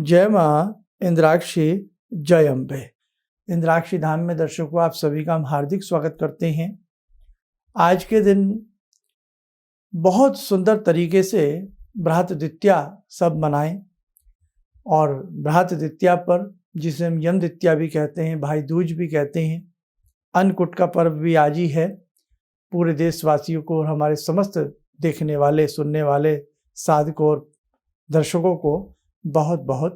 जय माँ इंद्राक्षी, जय अम्बे। इंद्राक्षी धाम में दर्शकों आप सभी का हम हार्दिक स्वागत करते हैं। आज के दिन बहुत सुंदर तरीके से बृहत द्वितीया सब मनाएं और बृहत द्वितीया पर, जिसे हम यम द्वितीया भी कहते हैं, भाई दूज भी कहते हैं, अन्नकूट का पर्व भी आज ही है। पूरे देशवासियों को और हमारे समस्त देखने वाले, सुनने वाले साधकों और दर्शकों को बहुत बहुत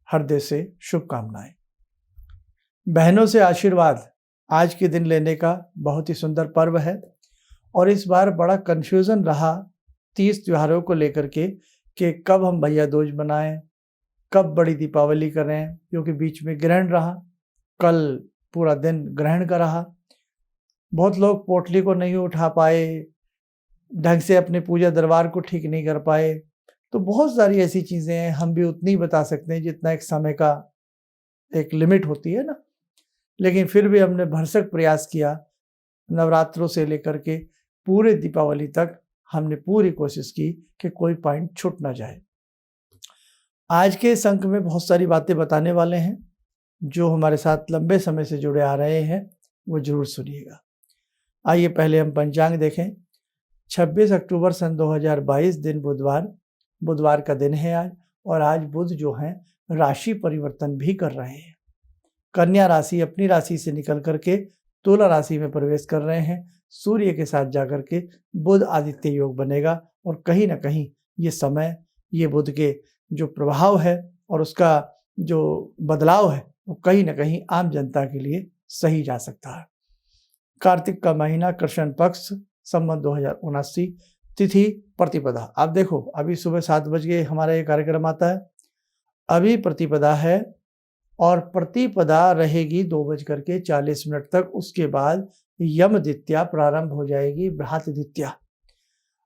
हृदय से शुभकामनाएं। बहनों से आशीर्वाद आज के दिन लेने का बहुत ही सुंदर पर्व है और इस बार बड़ा कंफ्यूजन रहा 30 त्योहारों को लेकर के कि कब हम भैया दूज मनाएं, कब बड़ी दीपावली करें, क्योंकि बीच में ग्रहण रहा। कल पूरा दिन ग्रहण का रहा। बहुत लोग पोटली को नहीं उठा पाए, ढंग से अपने पूजा दरबार को ठीक नहीं कर पाए। तो बहुत सारी ऐसी चीज़ें हैं, हम भी उतनी बता सकते हैं जितना एक समय का एक लिमिट होती है ना। लेकिन फिर भी हमने भरसक प्रयास किया, नवरात्रों से लेकर के पूरे दीपावली तक हमने पूरी कोशिश की कि कोई पॉइंट छूट ना जाए। आज के इस अंक में बहुत सारी बातें बताने वाले हैं। जो हमारे साथ लंबे समय से जुड़े आ रहे हैं वो जरूर सुनिएगा। आइए पहले हम पंचांग देखें। 26 अक्टूबर सन 2022 दिन बुधवार का दिन है आज। और आज बुध जो हैं राशि परिवर्तन भी कर रहे हैं। कन्या राशि अपनी राशि से निकल करके तुला राशि में प्रवेश कर रहे हैं। सूर्य के साथ जाकर के बुध आदित्य योग बनेगा और कहीं ना कहीं ये समय, ये बुध के जो प्रभाव है और उसका जो बदलाव है वो कहीं ना कहीं आम जनता के लिए सही जा सकता है। कार्तिक का महीना, कृष्ण पक्ष, संवत 2079, तिथि प्रतिपदा। आप देखो अभी सुबह 7 बजे हमारा ये कार्यक्रम आता है, अभी प्रतिपदा है और प्रतिपदा रहेगी 2:40 तक। उसके बाद यम द्वितीया प्रारंभ हो जाएगी, बृहत द्वितीया।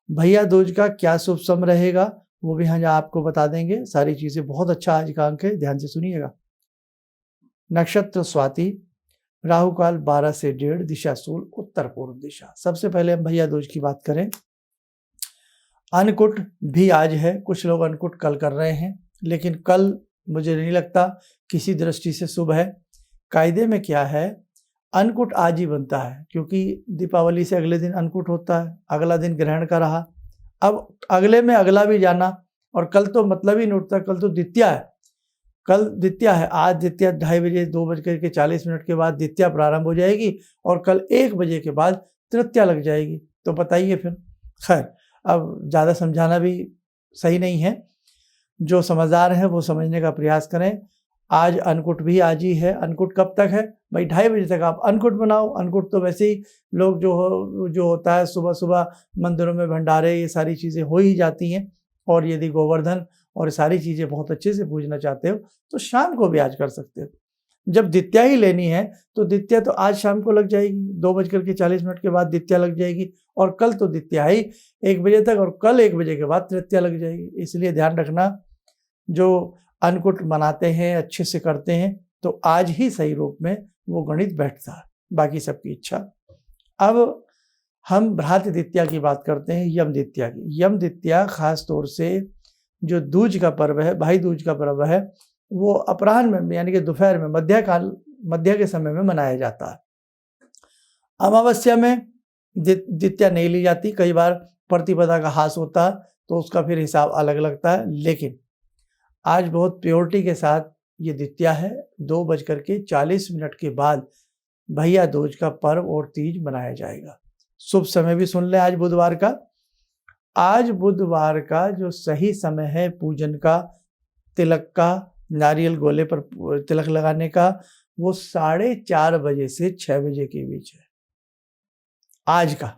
भैया दूज का क्या शुभ समय रहेगा वो भी हम आपको बता देंगे। सारी चीजें बहुत अच्छा आज का अंक है, ध्यान से सुनिएगा। नक्षत्र स्वाति, राहु काल 12 से 1:30, दिशा सूल उत्तर पूर्व दिशा। सबसे पहले हम भैया दूज की बात करें। अन्नकूट भी आज है। कुछ लोग अन्नकूट कल कर रहे हैं, लेकिन कल मुझे नहीं लगता किसी दृष्टि से शुभ है। कायदे में क्या है, अन्नकूट आज ही बनता है क्योंकि दीपावली से अगले दिन अन्नकूट होता है, अगला दिन ग्रहण का रहा। अब अगले में अगला भी जाना और कल तो मतलब ही नहीं उठता। कल तो द्वितीया है, कल द्वितीया है। आज द्वितीया 2:30 बजे 2:40 के बाद द्वितीया प्रारंभ हो जाएगी और कल 1 बजे के बाद तृतीया लग जाएगी। तो बताइए फिर। खैर, अब ज़्यादा समझाना भी सही नहीं है। जो समझदार हैं वो समझने का प्रयास करें। आज अन्नकूट भी आज ही है। अन्नकूट कब तक है भाई? 2:30 बजे तक आप अन्नकूट बनाओ। अन्नकूट तो वैसे ही लोग जो होता है सुबह सुबह मंदिरों में भंडारे, ये सारी चीज़ें हो ही जाती हैं। और यदि गोवर्धन और सारी चीज़ें बहुत अच्छे से पूजना चाहते हो तो शाम को भी आज कर सकते हो। जब द्वितीया ही लेनी है तो द्वितीया तो आज शाम को लग जाएगी, 2:40 के बाद द्वितीया लग जाएगी। और कल तो द्वितीया ही 1 बजे तक और कल 1 बजे के बाद तृतीया लग जाएगी। इसलिए ध्यान रखना, जो अन्नकूट मनाते हैं, अच्छे से करते हैं, तो आज ही सही रूप में वो गणित बैठता है, बाकी सबकी इच्छा। अब हम बृहत द्वितीया की बात करते हैं, यम द्वितीया की। यम द्वितीया खास तौर से जो दूज का पर्व है, भाई दूज का पर्व है, वो अपराह्न में यानी कि दोपहर में, मध्य के समय में मनाया जाता है। अमावस्या में द्वितीया नहीं ली जाती। कई बार प्रतिपदा का हास होता है तो उसका फिर हिसाब अलग लगता है। लेकिन आज बहुत प्योरिटी के साथ ये द्वितीया है। 2:40 के बाद भैया दूज का पर्व और तीज मनाया जाएगा। शुभ समय भी सुन लें आज बुधवार का। आज बुधवार का जो सही समय है पूजन का, तिलक का, नारियल गोले पर तिलक लगाने का, वो 4:30 बजे से 6 बजे के बीच है। आज का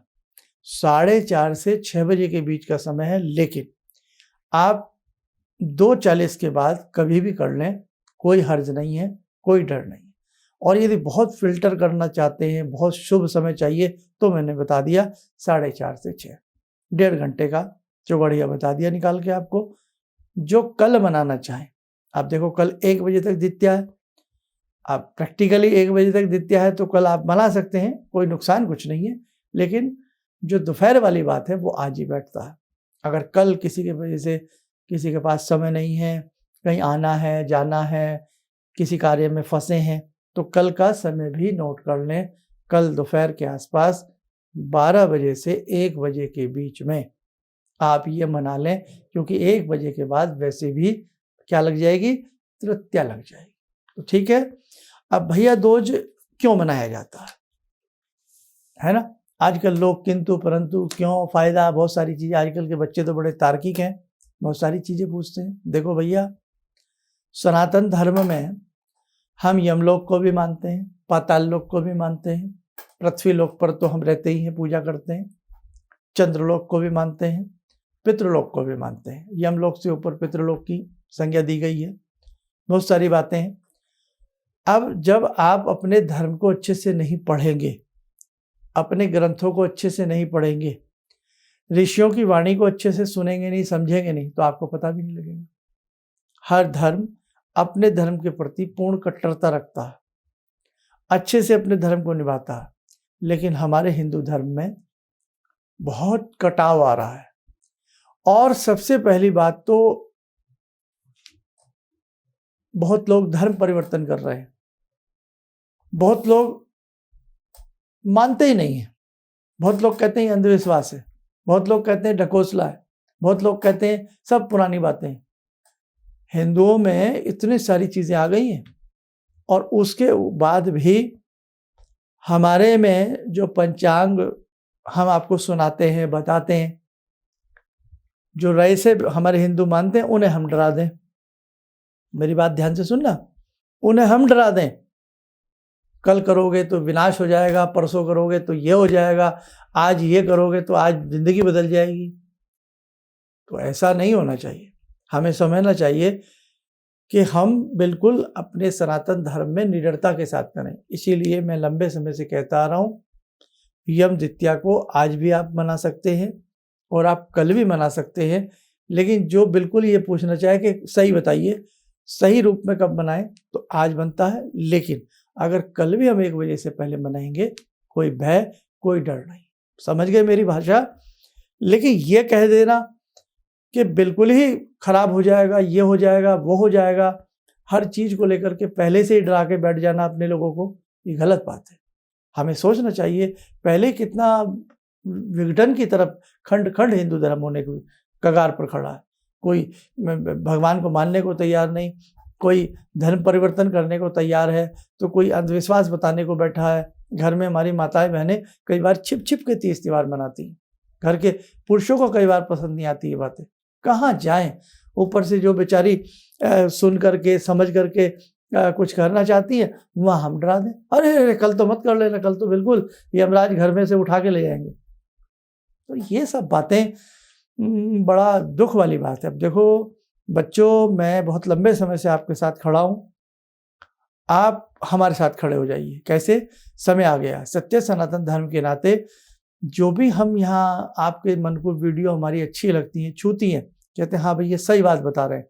4:30 से 6 बजे के बीच का समय है। लेकिन आप 2:40 के बाद कभी भी कर लें, कोई हर्ज नहीं है, कोई डर नहीं। और यदि बहुत फिल्टर करना चाहते हैं, बहुत शुभ समय चाहिए, तो मैंने बता दिया 4:30 से 6, 1.5 घंटे का चौगड़िया बता दिया निकाल के आपको। जो कल मनाना चाहें, आप देखो कल 1 बजे तक द्वितीया है। आप प्रैक्टिकली 1 बजे तक द्वितीया है तो कल आप मना सकते हैं, कोई नुकसान कुछ नहीं है। लेकिन जो दोपहर वाली बात है वो आज ही बैठता है। अगर कल किसी के वजह से किसी के पास समय नहीं है, कहीं आना है, जाना है, किसी कार्य में फंसे हैं, तो कल का समय भी नोट कर लें। कल दोपहर के आसपास 12 बजे से 1 बजे के बीच में आप ये मना लें, क्योंकि 1 बजे के बाद वैसे भी क्या लग जाएगी, तृतीया लग जाएगी। तो ठीक है। अब भैया दूज क्यों मनाया जाता है ना? आजकल लोग किंतु परंतु क्यों, फायदा, बहुत सारी चीजें, आजकल के बच्चे तो बड़े तार्किक हैं, बहुत सारी चीजें पूछते हैं। देखो भैया, सनातन धर्म में हम यमलोक को भी मानते हैं, पाताल लोक को भी मानते हैं, पृथ्वी लोक पर तो हम रहते ही हैं, पूजा करते हैं, चंद्रलोक को भी मानते हैं, पितृलोक को भी मानते हैं। यमलोक से ऊपर पितृलोक की संज्ञा दी गई है, बहुत सारी बातें हैं। अब जब आप अपने धर्म को अच्छे से नहीं पढ़ेंगे, अपने ग्रंथों को अच्छे से नहीं पढ़ेंगे, ऋषियों की वाणी को अच्छे से सुनेंगे नहीं, समझेंगे नहीं, तो आपको पता भी नहीं लगेगा। हर धर्म अपने धर्म के प्रति पूर्ण कट्टरता रखता है, अच्छे से अपने धर्म को निभाता है, लेकिन हमारे हिंदू धर्म में बहुत कटाव आ रहा है। और सबसे पहली बात तो बहुत लोग धर्म परिवर्तन कर रहे हैं, बहुत लोग मानते ही नहीं है, बहुत लोग कहते हैं अंधविश्वास है, बहुत लोग कहते हैं ढकोसला है, बहुत लोग कहते हैं सब पुरानी बातें हैं। हिंदुओं में इतनी सारी चीजें आ गई हैं, और उसके बाद भी हमारे में जो पंचांग हम आपको सुनाते हैं, बताते हैं, जो रए से हमारे हिंदू मानते हैं, उन्हें हम डरा दें। मेरी बात ध्यान से सुनना, उन्हें हम डरा दें, कल करोगे तो विनाश हो जाएगा, परसों करोगे तो ये हो जाएगा, आज ये करोगे तो आज जिंदगी बदल जाएगी। तो ऐसा नहीं होना चाहिए। हमें समझना चाहिए कि हम बिल्कुल अपने सनातन धर्म में निडरता के साथ करें। इसीलिए मैं लंबे समय से कहता आ रहा हूँ, यम द्वितीया को आज भी आप मना सकते हैं और आप कल भी मना सकते हैं, लेकिन जो बिल्कुल ये पूछना चाहे कि सही बताइए, सही रूप में कब मनाएं, तो आज बनता है। लेकिन अगर कल भी हम 1 बजे से पहले मनाएंगे, कोई भय, कोई डर नहीं। समझ गए मेरी भाषा? लेकिन ये कह देना कि बिल्कुल ही खराब हो जाएगा, ये हो जाएगा, वो हो जाएगा, हर चीज को लेकर के पहले से ही डरा के बैठ जाना अपने लोगों को, ये गलत बात है। हमें सोचना चाहिए, पहले कितना विघटन की तरफ खंड खंड हिंदू धर्म होने की कगार पर खड़ा है। कोई भगवान को मानने को तैयार नहीं, कोई धर्म परिवर्तन करने को तैयार है, तो कोई अंधविश्वास बताने को बैठा है। घर में हमारी माताएं बहनें कई बार छिप छिप के तीज त्योहार मनाती हैं। घर के पुरुषों को कई बार पसंद नहीं आती ये बातें, कहाँ जाएं। ऊपर से जो बेचारी सुन करके समझ करके कुछ करना चाहती है, वहाँ हम डरा दें, अरे कल तो मत कर लेना, कल तो बिल्कुल यमराज घर में से उठा के ले जाएंगे। तो ये सब बातें बड़ा दुख वाली बात है। अब देखो बच्चों, मैं बहुत लंबे समय से आपके साथ खड़ा हूँ, आप हमारे साथ खड़े हो जाइए। कैसे? समय आ गया। सत्य सनातन धर्म के नाते जो भी हम यहाँ आपके मन को वीडियो हमारी अच्छी लगती हैं, छूती हैं, कहते हैं हाँ भाई ये सही बात बता रहे हैं,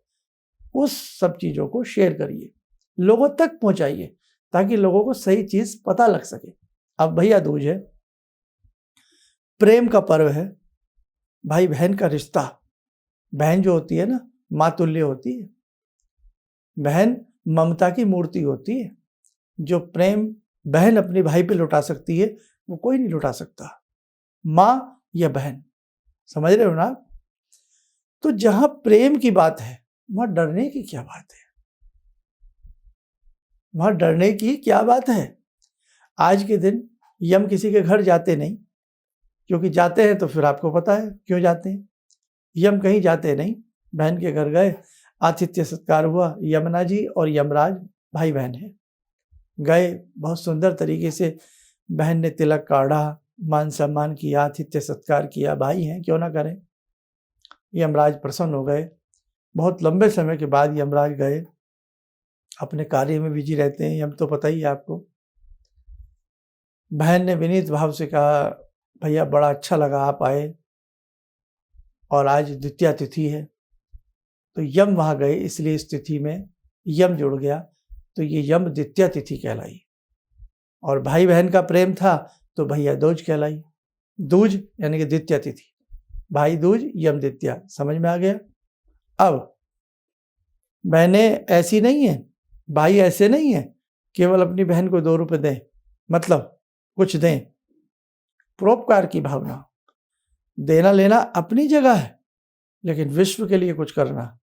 उस सब चीज़ों को शेयर करिए, लोगों तक पहुँचाइए, ताकि लोगों को सही चीज़ पता लग सके। अब भैया दूज है, प्रेम का पर्व है, भाई बहन का रिश्ता। बहन जो होती है ना, माँ तुल्य होती है। बहन ममता की मूर्ति होती है। जो प्रेम बहन अपने भाई पे लुटा सकती है, वो कोई नहीं लुटा सकता, माँ या बहन। समझ रहे हो ना? तो जहां प्रेम की बात है, वहां डरने की क्या बात है? वहां डरने की क्या बात है? आज के दिन यम किसी के घर जाते नहीं, क्योंकि जाते हैं तो फिर आपको पता है क्यों जाते हैं। यम कहीं जाते नहीं, बहन के घर गए, आतिथ्य सत्कार हुआ। यमुना जी और यमराज भाई बहन हैं, गए, बहुत सुंदर तरीके से बहन ने तिलक काढ़ा, मान सम्मान किया, आतिथ्य सत्कार किया। भाई हैं, क्यों ना करें। यमराज प्रसन्न हो गए। बहुत लंबे समय के बाद यमराज गए, अपने कार्य में बिजी रहते हैं, यम तो पता ही है आपको। बहन ने विनीत भाव से कहा, भैया बड़ा अच्छा लगा आप आए, और आज द्वितीया तिथि है। तो यम वहां गए, इसलिए इस तिथि में यम जुड़ गया, तो ये यम द्वितीया तिथि कहलाई। और भाई बहन का प्रेम था तो भैया दूज कहलाई। दूज यानी कि द्वितीया तिथि, भाई दूज यम द्वितीया। समझ में आ गया? अब बहनें ऐसी नहीं है, भाई ऐसे नहीं है केवल अपनी बहन को 2 रुपए दें, मतलब कुछ दें। परोपकार की भावना, देना लेना अपनी जगह है, लेकिन विश्व के लिए कुछ करना,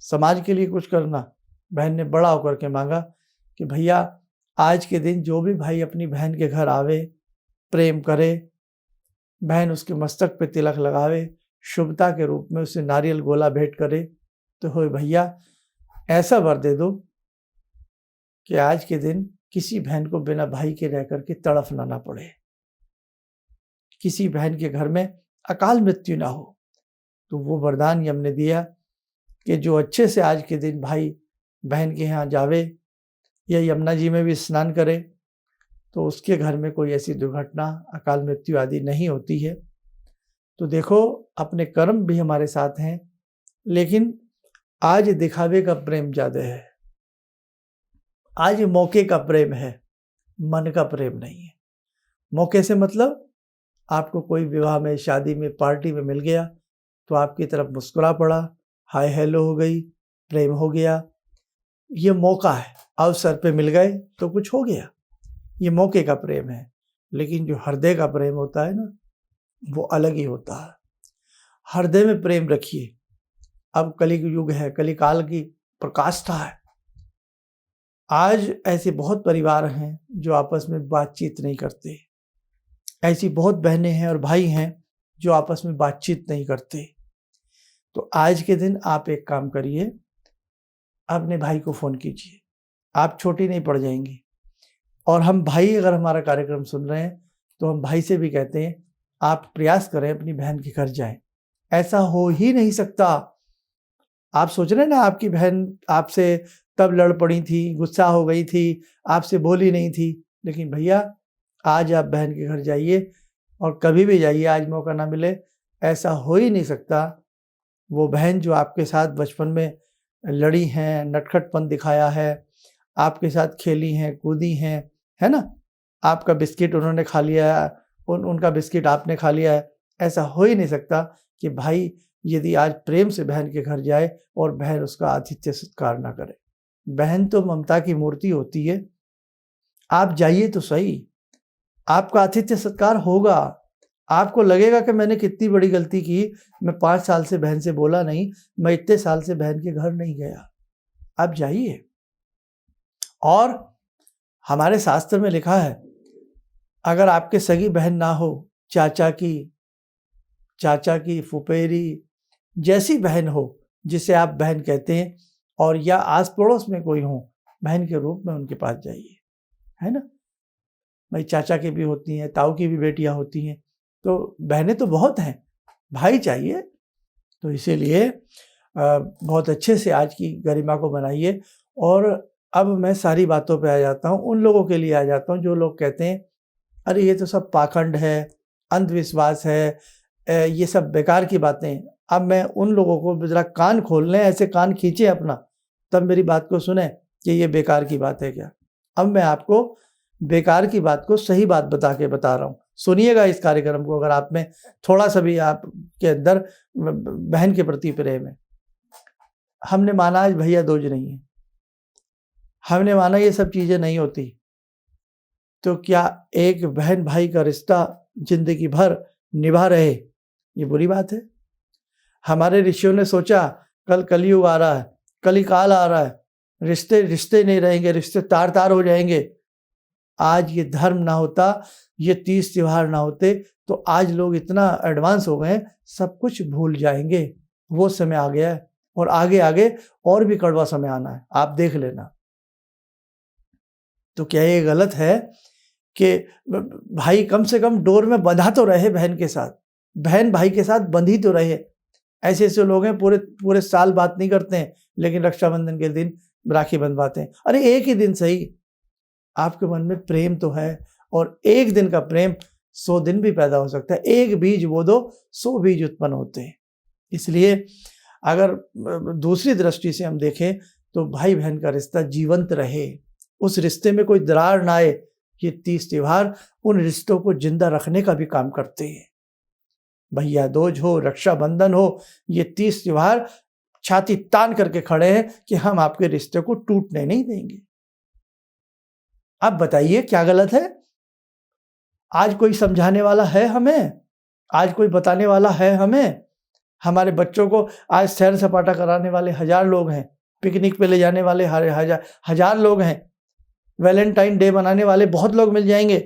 समाज के लिए कुछ करना। बहन ने बड़ा होकर के मांगा कि भैया आज के दिन जो भी भाई अपनी बहन के घर आवे, प्रेम करे, बहन उसके मस्तक पे तिलक लगावे, शुभता के रूप में उसे नारियल गोला भेंट करे, तो हो भैया ऐसा वर दे दो कि आज के दिन किसी बहन को बिना भाई के रह करके तड़फना ना पड़े, किसी बहन के घर में अकाल मृत्यु ना हो। तो वो वरदान यम ने दिया कि जो अच्छे से आज के दिन भाई बहन के यहाँ जावे या यमुना जी में भी स्नान करे, तो उसके घर में कोई ऐसी दुर्घटना, अकाल मृत्यु आदि नहीं होती है। तो देखो अपने कर्म भी हमारे साथ हैं, लेकिन आज दिखावे का प्रेम ज़्यादा है, आज मौके का प्रेम है, मन का प्रेम नहीं है। मौके से मतलब आपको कोई विवाह में, शादी में, पार्टी में मिल गया तो आपकी तरफ मुस्कुरा पड़ा, हाय हेलो हो गई, प्रेम हो गया, ये मौका है। अवसर पे मिल गए तो कुछ हो गया, ये मौके का प्रेम है। लेकिन जो हृदय का प्रेम होता है ना, वो अलग ही होता है। हृदय में प्रेम रखिए। अब कलि युग है, कलिकाल की प्रकाष्ठा है। आज ऐसे बहुत परिवार हैं जो आपस में बातचीत नहीं करते, ऐसी बहुत बहनें हैं और भाई हैं जो आपस में बातचीत नहीं करते। तो आज के दिन आप एक काम करिए, अपने भाई को फ़ोन कीजिए, आप छोटी नहीं पड़ जाएंगी। और हम भाई अगर हमारा कार्यक्रम सुन रहे हैं तो हम भाई से भी कहते हैं आप प्रयास करें अपनी बहन के घर जाएं। ऐसा हो ही नहीं सकता। आप सोच रहे हैं ना, आपकी बहन आपसे तब लड़ पड़ी थी, गुस्सा हो गई थी, आपसे बोली नहीं थी, लेकिन भैया आज आप बहन के घर जाइए और कभी भी जाइए, आज मौका ना मिले, ऐसा हो ही नहीं सकता। वो बहन जो आपके साथ बचपन में लड़ी हैं, नटखटपन दिखाया है, आपके साथ खेली हैं, कूदी हैं, है ना, आपका बिस्किट उन्होंने खा लिया है, उनका बिस्किट आपने खा लिया है, ऐसा हो ही नहीं सकता कि भाई यदि आज प्रेम से बहन के घर जाए और बहन उसका आतिथ्य सत्कार ना करे। बहन तो ममता की मूर्ति होती है। आप जाइए तो सही, आपका आतिथ्य सत्कार होगा। आपको लगेगा कि मैंने कितनी बड़ी गलती की, मैं 5 साल से बहन से बोला नहीं, मैं इतने साल से बहन के घर नहीं गया। आप जाइए। और हमारे शास्त्र में लिखा है, अगर आपके सगी बहन ना हो, चाचा की फुफेरी जैसी बहन हो जिसे आप बहन कहते हैं, और या आस पड़ोस में कोई हो, बहन के रूप में उनके पास जाइए, है ना। भाई चाचा की भी होती हैं, ताऊ की भी बेटियां होती हैं, तो बहनें तो बहुत हैं, भाई चाहिए। तो इसीलिए बहुत अच्छे से आज की गरिमा को बनाइए। और अब मैं सारी बातों पे आ जाता हूँ, उन लोगों के लिए आ जाता हूँ जो लोग कहते हैं अरे ये तो सब पाखंड है, अंधविश्वास है, ये सब बेकार की बातें। अब मैं उन लोगों को जरा कान खोल लें, ऐसे कान खींचे अपना, तब मेरी बात को सुने कि ये बेकार की बात है क्या। अब मैं आपको बेकार की बात को सही बात बता रहा हूँ, सुनिएगा इस कार्यक्रम को। अगर आप में थोड़ा सा भी आपके अंदर बहन के प्रति प्रेम है, हमने माना आज भैया दूज नहीं है, हमने माना ये सब चीज़ें नहीं होती, तो क्या एक बहन भाई का रिश्ता जिंदगी भर निभा रहे, ये बुरी बात है। हमारे ऋषियों ने सोचा कल कलयुग आ रहा है, कलिकाल आ रहा है, रिश्ते नहीं रहेंगे, रिश्ते तार तार हो जाएंगे। आज ये धर्म ना होता, ये 30 त्योहार ना होते, तो आज लोग इतना एडवांस हो गए, सब कुछ भूल जाएंगे। वो समय आ गया है और आगे आगे और भी कड़वा समय आना है, आप देख लेना। तो क्या ये गलत है कि भाई कम से कम डोर में बंधा तो रहे बहन के साथ, बहन भाई के साथ बंधी तो रहे। ऐसे ऐसे लोग हैं पूरे साल बात नहीं करते हैं, लेकिन रक्षाबंधन के दिन राखी बंधवाते हैं। अरे एक ही दिन सही, आपके मन में प्रेम तो है, और एक दिन का प्रेम 100 दिन भी पैदा हो सकता है। एक बीज बो दो, 100 बीज उत्पन्न होते हैं। इसलिए अगर दूसरी दृष्टि से हम देखें तो भाई बहन का रिश्ता जीवंत रहे, उस रिश्ते में कोई दरार ना आए। ये 30 त्योहार उन रिश्तों को जिंदा रखने का भी काम करते हैं। भैया दूज हो, रक्षाबंधन हो, ये 30 त्योहार छाती तान करके खड़े हैं कि हम आपके रिश्ते को टूटने नहीं देंगे। आप बताइए क्या गलत है? आज कोई समझाने वाला है हमें? आज कोई बताने वाला है हमें? हमारे बच्चों को आज सैर सपाटा कराने वाले 1000 लोग हैं, पिकनिक पे ले जाने वाले हजार लोग हैं, वैलेंटाइन डे मनाने वाले बहुत लोग मिल जाएंगे,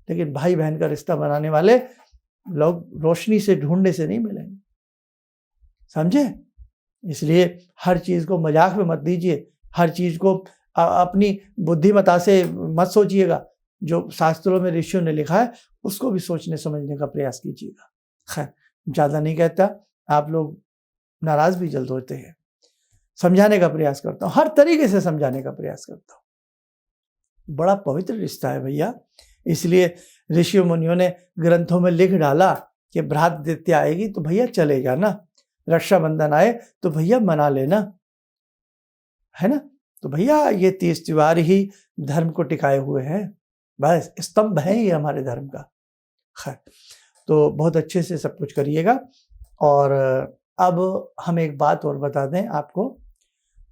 लेकिन भाई बहन का रिश्ता बनाने वाले लोग रोशनी से ढूंढने से नहीं मिलेंगे। समझे? इसलिए हर चीज को मजाक में मत दीजिए, हर चीज को अपनी बुद्धिमता से मत सोचिएगा। जो शास्त्रों में ऋषियों ने लिखा है उसको भी सोचने समझने का प्रयास कीजिएगा। खैर, ज्यादा नहीं कहता, आप लोग नाराज भी जल्द होते हैं। समझाने का प्रयास करता हूँ, हर तरीके से समझाने का प्रयास करता हूँ। बड़ा पवित्र रिश्ता है भैया, इसलिए ऋषियों मुनियों ने ग्रंथों में लिख डाला कि भ्रातृद्वितीया आएगी तो भैया चले जाना, रक्षाबंधन आए तो भैया मना लेना, है ना। तो भैया ये 30 त्योहार ही धर्म को टिकाए हुए हैं, बस स्तंभ है ये हमारे धर्म का। खैर, तो बहुत अच्छे से सब कुछ करिएगा। और अब हम एक बात और बता दें आपको,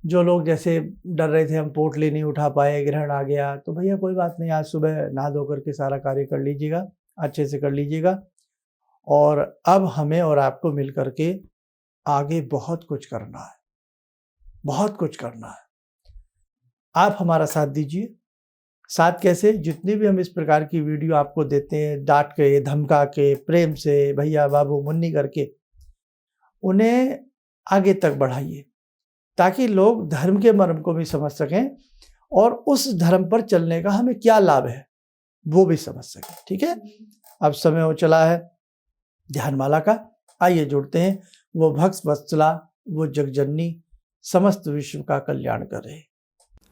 जो लोग जैसे डर रहे थे हम पोटली नहीं उठा पाए, ग्रहण आ गया, तो भैया कोई बात नहीं, आज सुबह नहा धो करके सारा कार्य कर लीजिएगा, अच्छे से कर लीजिएगा। और अब हमें और आपको मिल करके आगे बहुत कुछ करना है, बहुत कुछ करना है। आप हमारा साथ दीजिए। साथ कैसे? जितनी भी हम इस प्रकार की वीडियो आपको देते हैं, डांट के, धमका के, प्रेम से, भैया बाबू मुन्नी करके, उन्हें आगे तक बढ़ाइए ताकि लोग धर्म के मर्म को भी समझ सकें और उस धर्म पर चलने का हमें क्या लाभ है वो भी समझ सकें। ठीक है, अब समय हो चला है ध्यानमाला का। आइए जुड़ते हैं। वो भक्त वत्सला, वो जगजननी समस्त विश्व का कल्याण करे।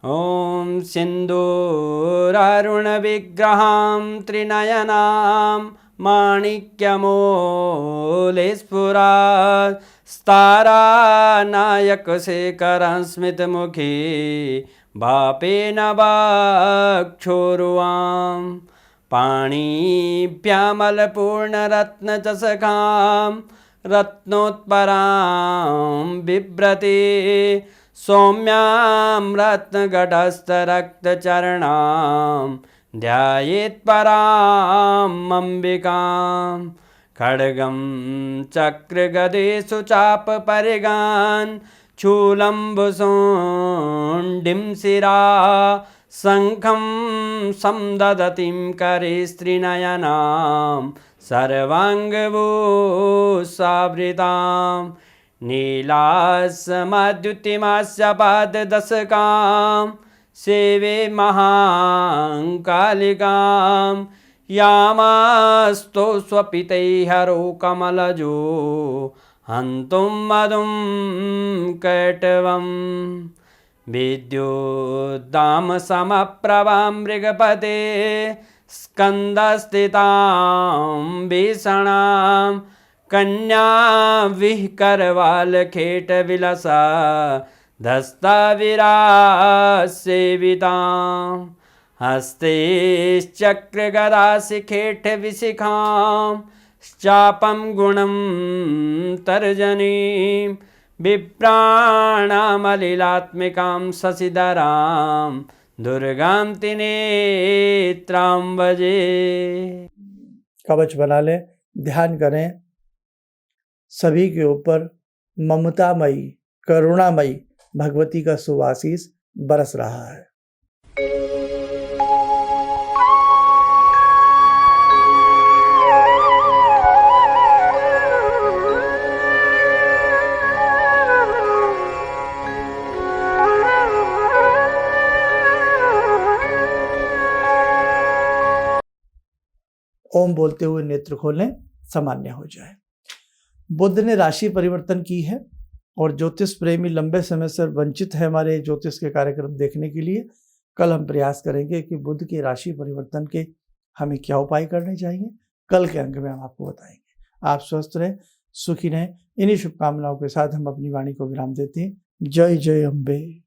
ॐ सिन्दूरारुणविग्रहां त्रिनयनां माणिक्यमौलिस्फुरात् स्तारानायकशेखरं स्मितमुखी वापेन वक्षोरुवां पाणिभ्यामलपूर्णरत्नचषकां रत्नोत्परां बिभ्रति सौम्यां रत्नघटस्थरक्तचरणां ध्यायेत्पराम् अम्बिकां खड्गं चक्रगदेषु चापपरिगान् शूलम्बुशोण्डिं शिरा शङ्खं संदधतीं करे स्त्रीनयनां सर्वाङ्गभूषावृतां नीलासमद्युतिमास्य पाददशकां सेवे महाकालिकां यामास्तो स्वपितैहरो कमलजो हन्तुं मधुं कैटवं विद्युद्दामसमप्रभां मृगपते स्कन्दस्थितां भीषणां कन्या विहकरवालखेटविलसा धस्ताविरासेवितां हस्तैश्चक्रगदाशिखेटविशिखां चापं गुणं तर्जनीं विप्राणामलिलात्मिकां शशिधरां दुर्गां त्रिनेत्रां भजे। कवच बना लें, ध्यान करें। सभी के ऊपर ममतामयी, करुणामयी भगवती का सुवासीस बरस रहा है। ओम बोलते हुए नेत्र खोलें, सामान्य हो जाए। बुद्ध ने राशि परिवर्तन की है और ज्योतिष प्रेमी लंबे समय से वंचित है हमारे ज्योतिष के कार्यक्रम देखने के लिए। कल हम प्रयास करेंगे कि बुद्ध के राशि परिवर्तन के हमें क्या उपाय करने चाहिए, कल के अंक में हम आपको बताएंगे। आप स्वस्थ रहें, सुखी रहें। इन्हीं शुभकामनाओं के साथ हम अपनी वाणी को विराम देते हैं। जय जय अम्बे।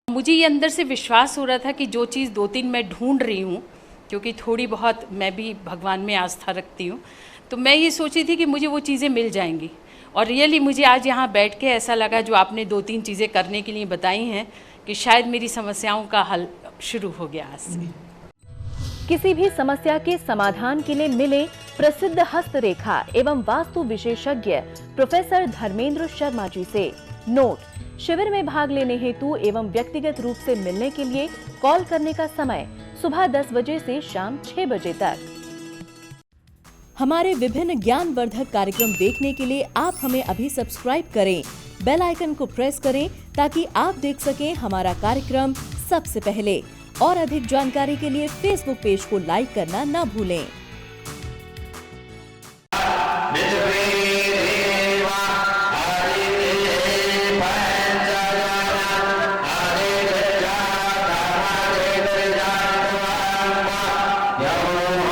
मुझे ये अंदर से विश्वास हो रहा था कि जो चीज़ 2-3 मैं ढूंढ रही हूँ, क्योंकि थोड़ी बहुत मैं भी भगवान में आस्था रखती हूँ, तो मैं ये सोची थी कि मुझे वो चीज़ें मिल जाएंगी। और रियली मुझे आज यहाँ बैठ के ऐसा लगा जो आपने 2-3 चीज़ें करने के लिए बताई हैं कि शायद मेरी समस्याओं का हल शुरू हो गया आज से। किसी भी समस्या के समाधान के लिए मिले प्रसिद्ध हस्तरेखा एवं वास्तु विशेषज्ञ प्रोफेसर धर्मेंद्र शर्मा जी से। नोट: शिविर में भाग लेने हेतु एवं व्यक्तिगत रूप से मिलने के लिए कॉल करने का समय सुबह 10 बजे से शाम 6 बजे तक। हमारे विभिन्न ज्ञानवर्धक कार्यक्रम देखने के लिए आप हमें अभी सब्सक्राइब करें, बेल आइकन को प्रेस करें ताकि आप देख सकें हमारा कार्यक्रम सबसे पहले। और अधिक जानकारी के लिए फेसबुक पेज को लाइक करना न भूलें। Yeah.